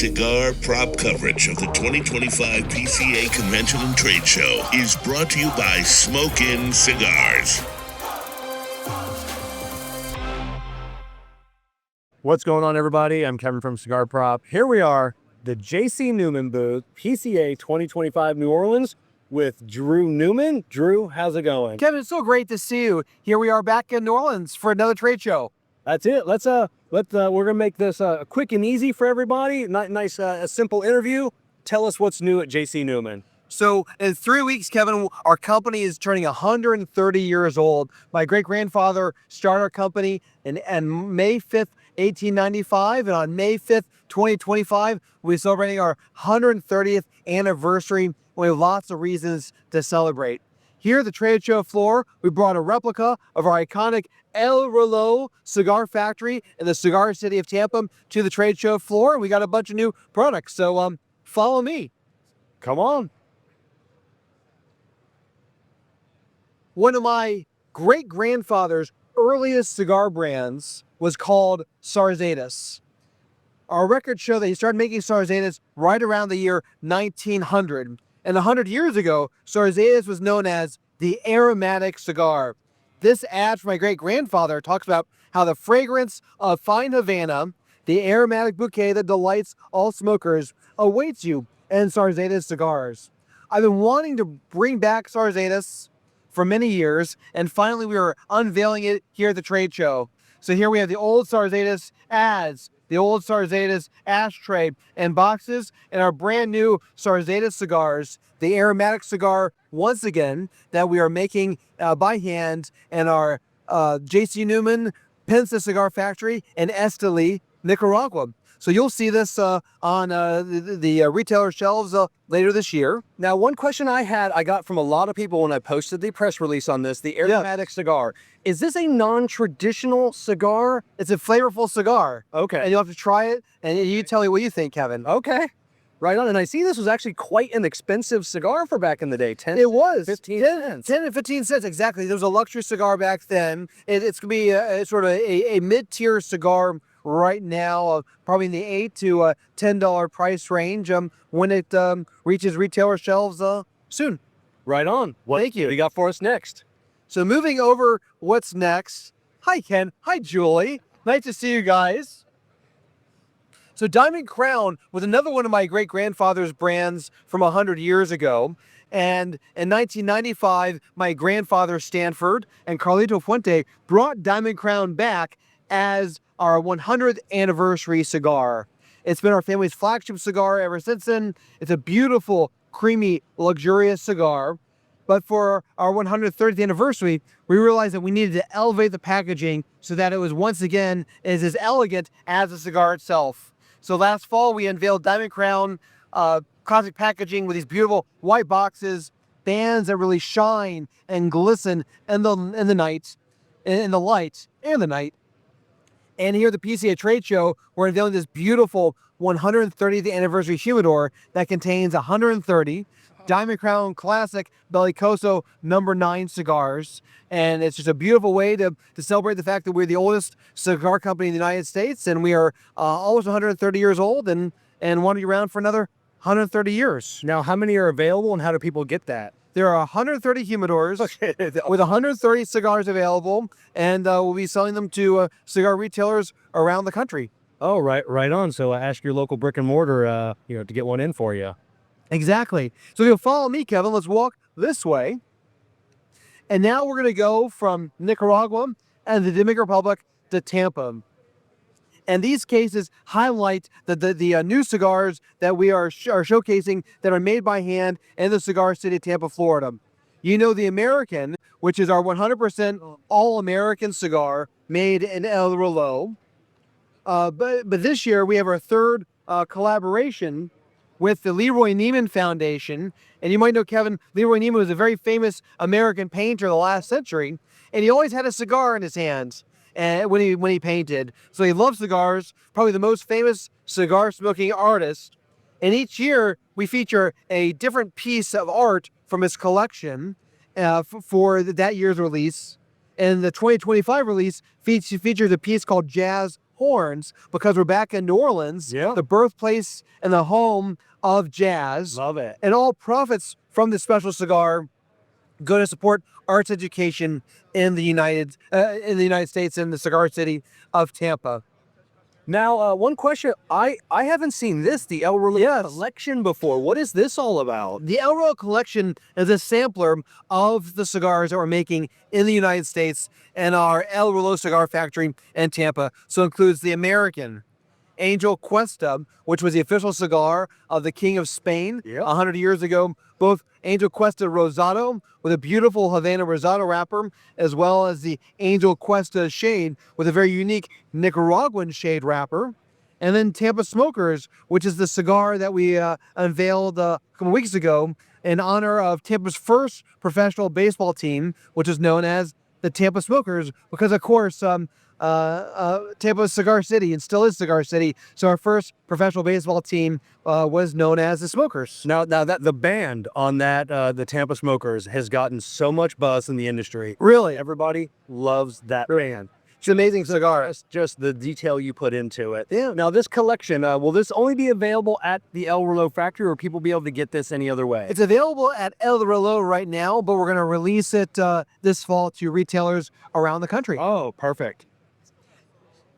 Cigar prop coverage of the 2025 PCA Convention and Trade Show is brought to you by Smokin' Cigars. What's going on, everybody? I'm Kevin from Cigar Prop. Here we are, the J.C. Newman booth, PCA 2025 New Orleans with Drew Newman. Drew, how's it going? Kevin, it's so great to see you. Here we are back in New Orleans for another trade show. That's it. We're gonna make this quick and easy for everybody. Nice, a simple interview. Tell us what's new at J.C. Newman. So in 3 weeks, Kevin, our company is turning 130 years old. My great-grandfather started our company on May 5th, 1895, and on May 5th, 2025, we're celebrating our 130th anniversary. We have lots of reasons to celebrate. Here at the trade show floor, we brought a replica of our iconic El Reloj cigar factory in the cigar city of Tampa to the trade show floor. We got a bunch of new products, so follow me. Come on. One of my great-grandfather's earliest cigar brands was called Sarzetas. Our records show that he started making Sarzetas right around the year 1900. And 100 years ago, Sarzetas was known as the aromatic cigar. This ad from my great-grandfather talks about how the fragrance of fine Havana, the aromatic bouquet that delights all smokers, awaits you in Sarzetas cigars. I've been wanting to bring back Sarzetas for many years, and finally we are unveiling it here at the trade show. So here we have the old Sarzetas ads, the old Sarzetas ashtray and boxes, and our brand new Sarzetas cigars, the aromatic cigar, once again, that we are making by hand in our J.C. Newman Pensa Cigar Factory in Esteli, Nicaragua. So you'll see this on the retailer shelves later this year. Now, one question I got from a lot of people when I posted the press release on this, the aromatic cigar. Is this a non-traditional cigar? It's a flavorful cigar. Okay. And you'll have to try it, and you tell me what you think, Kevin. Okay. Right on. And I see this was actually quite an expensive cigar for back in the day. 10 It was. 15 cents. 10 and 15 cents, exactly. There was a luxury cigar back then. It's going to be sort of a mid-tier cigar right now, probably in the $8 to $10 price range when it reaches retailer shelves soon. Right on. Thank you. What do you got for us next? So moving over, what's next? Hi, Ken. Hi, Julie. Nice to see you guys. So Diamond Crown was another one of my great-grandfather's brands from 100 years ago. And in 1995, my grandfather Stanford and Carlito Fuente brought Diamond Crown back as our 100th anniversary cigar. It's been our family's flagship cigar ever since then. It's a beautiful, creamy, luxurious cigar. But for our 130th anniversary, we realized that we needed to elevate the packaging so that it was once again as elegant as the cigar itself. So last fall, we unveiled Diamond Crown classic packaging with these beautiful white boxes, bands that really shine and glisten in the night, in the light and the night. And here at the PCA Trade Show, we're unveiling this beautiful 130th anniversary humidor that contains 130 Diamond Crown Classic Bellicoso No. 9 cigars. And it's just a beautiful way to celebrate the fact that we're the oldest cigar company in the United States, and we are almost 130 years old and want to be around for another 130 years. Now, how many are available and how do people get that? There are 130 humidors with 130 cigars available, and we'll be selling them to cigar retailers around the country. Oh, right on. So ask your local brick and mortar, to get one in for you. Exactly. So if you'll follow me, Kevin, let's walk this way. And now we're going to go from Nicaragua and the Dominican Republic to Tampa. And these cases highlight the new cigars that we are showcasing that are made by hand in the cigar city of Tampa, Florida. You know the American, which is our 100% all-American cigar made in El Reloj. But this year we have our third collaboration with the Leroy Neiman Foundation. And you might know, Kevin, Leroy Neiman was a very famous American painter in the last century, and he always had a cigar in his hands when he painted. So he loved cigars, probably the most famous cigar smoking artist. And each year we feature a different piece of art from his collection for that year's release. And the 2025 release features a piece called Jazz horns because we're back in New Orleans, Yeah. the birthplace and the home of jazz. Love it. And all profits from this special cigar go to support arts education in the United States, in the cigar city of Tampa. Now, one question. I haven't seen this, the El Rolo Yes. collection before. What is this all about? The El Rolo collection is a sampler of the cigars that we're making in the United States and our El Rolo cigar factory in Tampa. So it includes the American Angel Cuesta, which was the official cigar of the King of Spain Yep. 100 years ago. Both Angel Cuesta Rosado with a beautiful Havana Rosado wrapper, as well as the Angel Cuesta shade with a very unique Nicaraguan shade wrapper. And then Tampa Smokers, which is the cigar that we unveiled a couple weeks ago in honor of Tampa's first professional baseball team, which is known as the Tampa Smokers, because of course Tampa is Cigar City and still is Cigar City. So our first professional baseball team was known as the Smokers. Now that the band on that, the Tampa Smokers, has gotten so much buzz in the industry. Really, Everybody loves that band. it's an amazing cigar. It's just the detail you put into it. Yeah. Now, this collection, will this only be available at the El Rolo factory, or will people be able to get this any other way? It's available at El Rolo right now, but we're going to release it this fall to retailers around the country. Oh, perfect.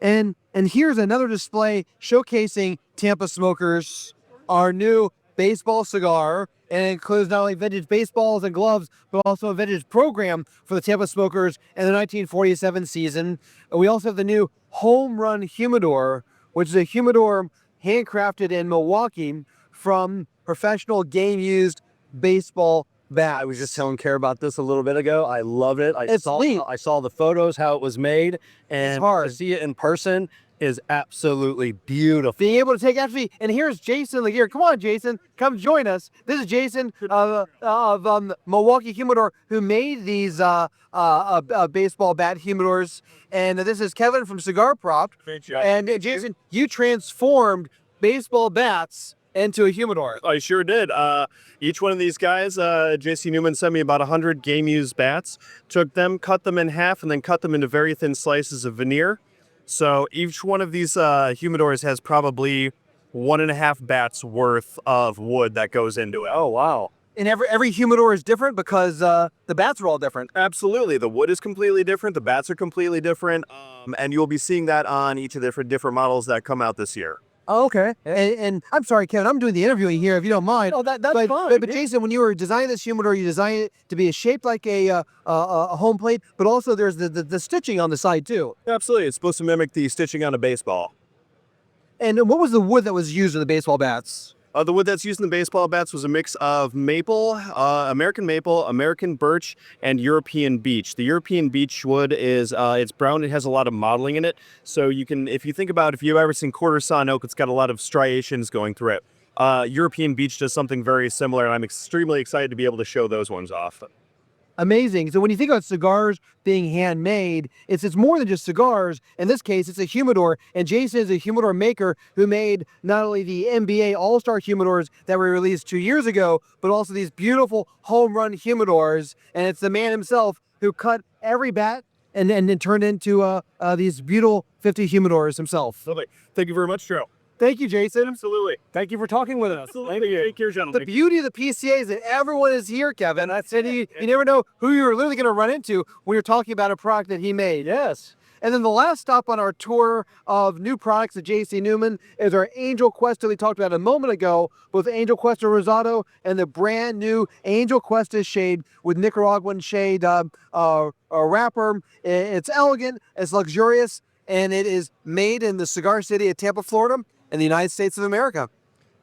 And here's another display showcasing Tampa Smokers, our new baseball cigar. And it includes not only vintage baseballs and gloves, but also a vintage program for the Tampa Smokers in the 1947 season. And we also have the new Home Run Humidor, which is a humidor handcrafted in Milwaukee from professional game-used baseball bats. I was just telling Kara about this a little bit ago. I loved it. I It's neat. saw the photos, how it was made, and hard. to see it in person is absolutely beautiful. Being able to take actually, and here's Jason Laguerre. Come on, Jason, come join us. This is Jason of Milwaukee Humidor, who made these baseball bat humidors, and this is Kevin from Cigar Prop. And Jason, you transformed baseball bats into a humidor. I sure did. Each one of these guys, J.C. Newman sent me about 100 game-used bats, took them, cut them in half, and then cut them into very thin slices of veneer. So each one of these humidors has probably 1.5 bats worth of wood that goes into it. Oh, wow. And every humidor is different because the bats are all different. Absolutely. The wood is completely different. The bats are completely different. And you'll be seeing that on each of the different models that come out this year. Oh, okay. And I'm sorry, Kevin, I'm doing the interviewing here, if you don't mind. Oh, that's but, fine. But Jason, when you were designing this humidor, you designed it to be shaped like a home plate, but also there's the stitching on the side too. Absolutely. It's supposed to mimic the stitching on a baseball. And what was the wood that was used in the baseball bats? The wood that's used in the baseball bats was a mix of maple, American birch, and European beech. The European beech wood is it's brown. It has a lot of modeling in it. So you can, if you think about, if you've ever seen quarter sawn oak, it's got a lot of striations going through it. European beech does something very similar, and I'm extremely excited to be able to show those ones off. Amazing. So when you think about cigars being handmade, it's more than just cigars. In this case, it's a humidor. And Jason is a humidor maker who made not only the NBA All-Star humidors that were released 2 years ago, but also these beautiful home run humidors. And it's the man himself who cut every bat and then turned into these beautiful 50 humidors himself. Lovely. Thank you very much, Joe. Thank you, Jason. Absolutely. Thank you for talking with us. Thank you. Take care, gentlemen. The beauty of the PCA is that everyone is here, Kevin. And you never know who you're literally going to run into when you're talking about a product that he made. Yes. And then the last stop on our tour of new products at J.C. Newman is our Angel Cuesta we talked about a moment ago, both Angel Cuesta Rosado and the brand new Angel Cuesta shade with Nicaraguan shade wrapper. It's elegant, it's luxurious, and it is made in the Cigar City of Tampa, Florida, in the United States of America.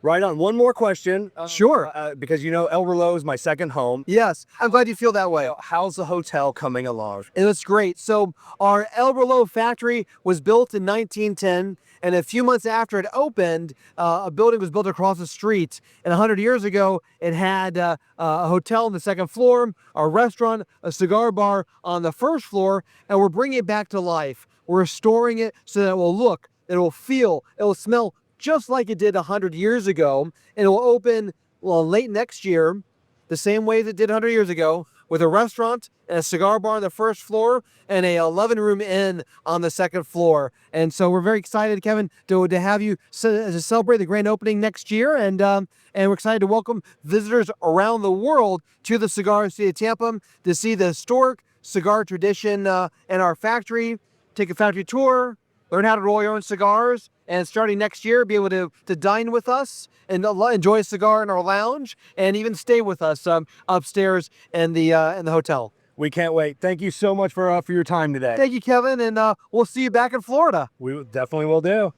Right on. One more question. Sure. Because you know El Rolo is my second home. Yes, I'm glad you feel that way. How's the hotel coming along? And it's great. So our El Rolo factory was built in 1910, and a few months after it opened, a building was built across the street. And 100 years ago, it had a hotel on the second floor, a restaurant, a cigar bar on the first floor, and we're bringing it back to life. We're restoring it so that it will look, it will feel, it will smell just like it did 100 years ago, and it will open late next year, the same way that it did 100 years ago, with a restaurant and a cigar bar on the first floor and a 11-room inn on the second floor. And so we're very excited, Kevin, to have you to celebrate the grand opening next year. And we're excited to welcome visitors around the world to the Cigar City of Tampa to see the historic cigar tradition in our factory, take a factory tour, learn how to roll your own cigars, and starting next year, be able to dine with us and enjoy a cigar in our lounge, and even stay with us upstairs in the hotel. We can't wait. Thank you so much for your time today. Thank you, Kevin, and we'll see you back in Florida. We definitely will do.